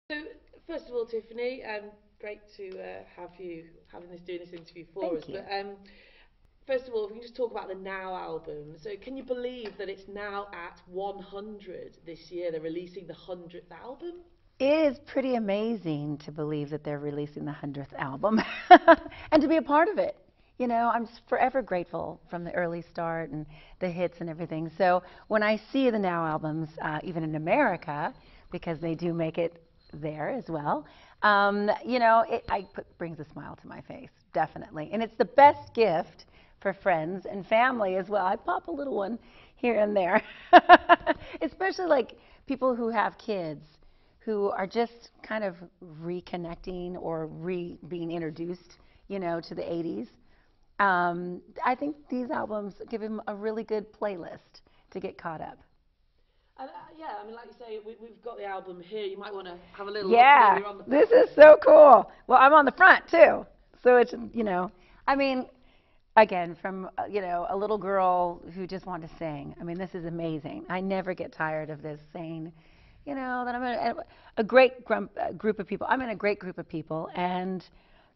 So, first of all, Tiffany, great to have you doing this interview for us. Thank you. But first of all, if we can just talk about the Now album. So, can you believe that it's now at 100 this year? They're releasing the 100th album. It is pretty amazing to believe that they're releasing the 100th album and to be a part of it. You know, I'm forever grateful from the early start and the hits and everything. So when I see the Now albums, even in America, because they do make it there as well, brings a smile to my face, definitely. And it's the best gift for friends and family as well. I pop a little one here and there, especially like people who have kids who are just kind of reconnecting or being introduced, to the 80s. I think these albums give him a really good playlist to get caught up. And yeah, I mean, like you say, we've got the album here. You might want to have a little look. Yeah, We're on the this back. is so cool. Well, I'm on the front too. So it's, I mean, again, from, a little girl who just wanted to sing. I mean, this is amazing. I never get tired of this saying, that I'm in a great group of people. I'm in a great group of people. And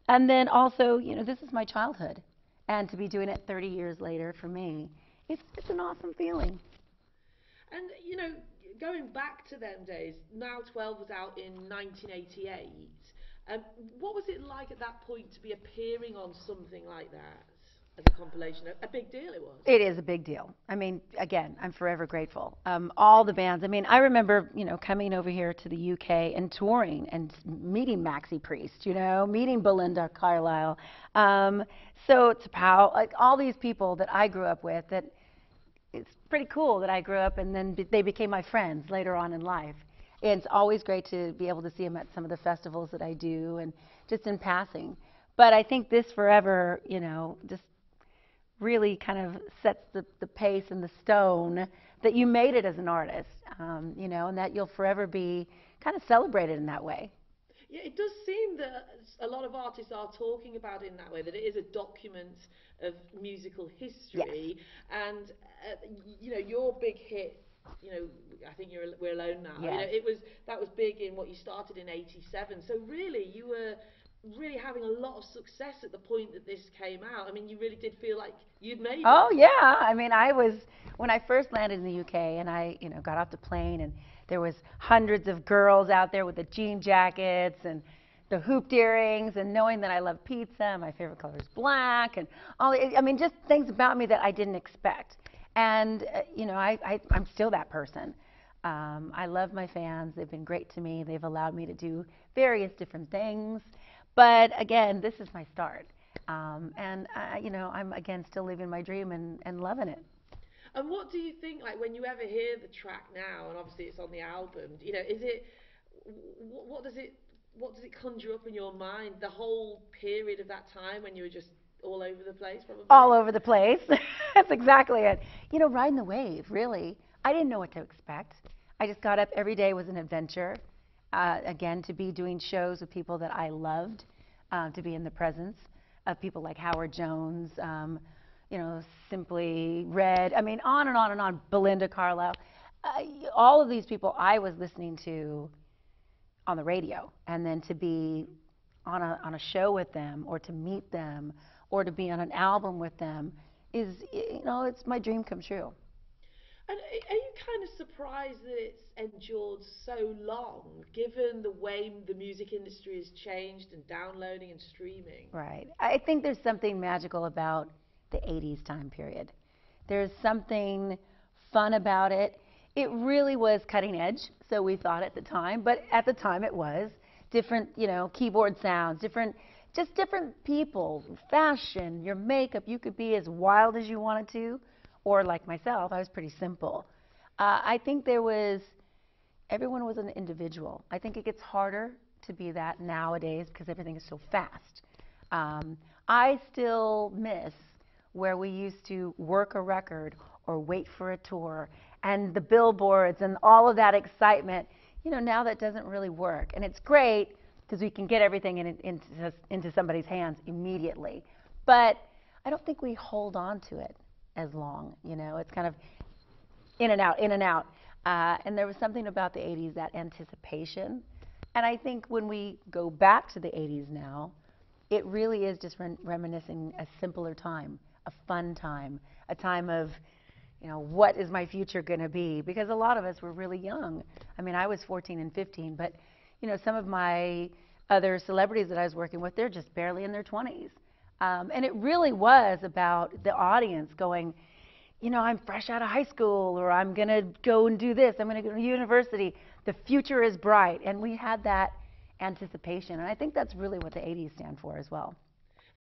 then also, this is my childhood. And to be doing it 30 years later for me, it's an awesome feeling. And going back to them days, Now 12 was out in 1988. What was it like at that point to be appearing on something like that as a compilation? A big deal it was. It is a big deal. I mean, again, I'm forever grateful. All the bands. I mean, I remember, coming over here to the UK and touring and meeting Maxi Priest, meeting Belinda Carlisle. So T'Pau, like all these people that I grew up with. That it's pretty cool that I grew up and then they became my friends later on in life. And it's always great to be able to see them at some of the festivals that I do and just in passing. But I think this forever, just really kind of sets the pace and the stone that you made it as an artist, and that you'll forever be kind of celebrated in that way. Yeah, it does seem that a lot of artists are talking about it in that way, that it is a document of musical Yes. history. And, your big hit, I think we're alone now. Yes. That was big in what you started in '87. So really, you were really having a lot of success at the point that this came out. I mean, you really did feel like you'd made Oh it. yeah, I mean, when I first landed in the UK and I, got off the plane and there was hundreds of girls out there with the jean jackets and the hooped earrings and knowing that I love pizza and my favorite color is black and I mean, just things about me that I didn't expect. And I'm still that person. I love my fans. They've been great to me. They've allowed me to do various different things. But again, this is my start. I'm again still living my dream and loving it. And what do you think, like, when you ever hear the track now, and obviously it's on the album, is it, what does it conjure up in your mind, the whole period of that time when you were just all over the place, probably? All over the place. That's exactly it. Riding the wave, really. I didn't know what to expect. I just got up every day was an adventure. Again, to be doing shows with people that I loved, to be in the presence of people like Howard Jones, Simply Red. I mean, on and on and on. Belinda Carlisle. All of these people I was listening to on the radio, and then to be on a show with them, or to meet them, or to be on an album with them is, it's my dream come true. And are you kind of surprised that it's endured so long, given the way the music industry has changed and downloading and streaming? Right. I think there's something magical about the 80s time period. There's something fun about it. It really was cutting edge, so we thought at the time, but at the time it was different, keyboard sounds, just different people, fashion, your makeup. You could be as wild as you wanted to, or like myself, I was pretty simple. I think everyone was an individual. I think it gets harder to be that nowadays because everything is so fast. I still miss where we used to work a record or wait for a tour and the billboards and all of that excitement. Now that doesn't really work. And it's great because we can get everything into somebody's hands immediately. But I don't think we hold on to it as long. It's kind of in and out, in and out. And there was something about the 80s, that anticipation, And I think when we go back to the 80s now, it really is just reminiscing a simpler time, a fun time, a time of, what is my future going to be? Because a lot of us were really young. I mean, I was 14 and 15, but, some of my other celebrities that I was working with, they're just barely in their 20s. And it really was about the audience going, I'm fresh out of high school, or I'm going to go and do this, I'm going to go to university. The future is bright. And we had that anticipation. And I think that's really what the 80s stand for as well.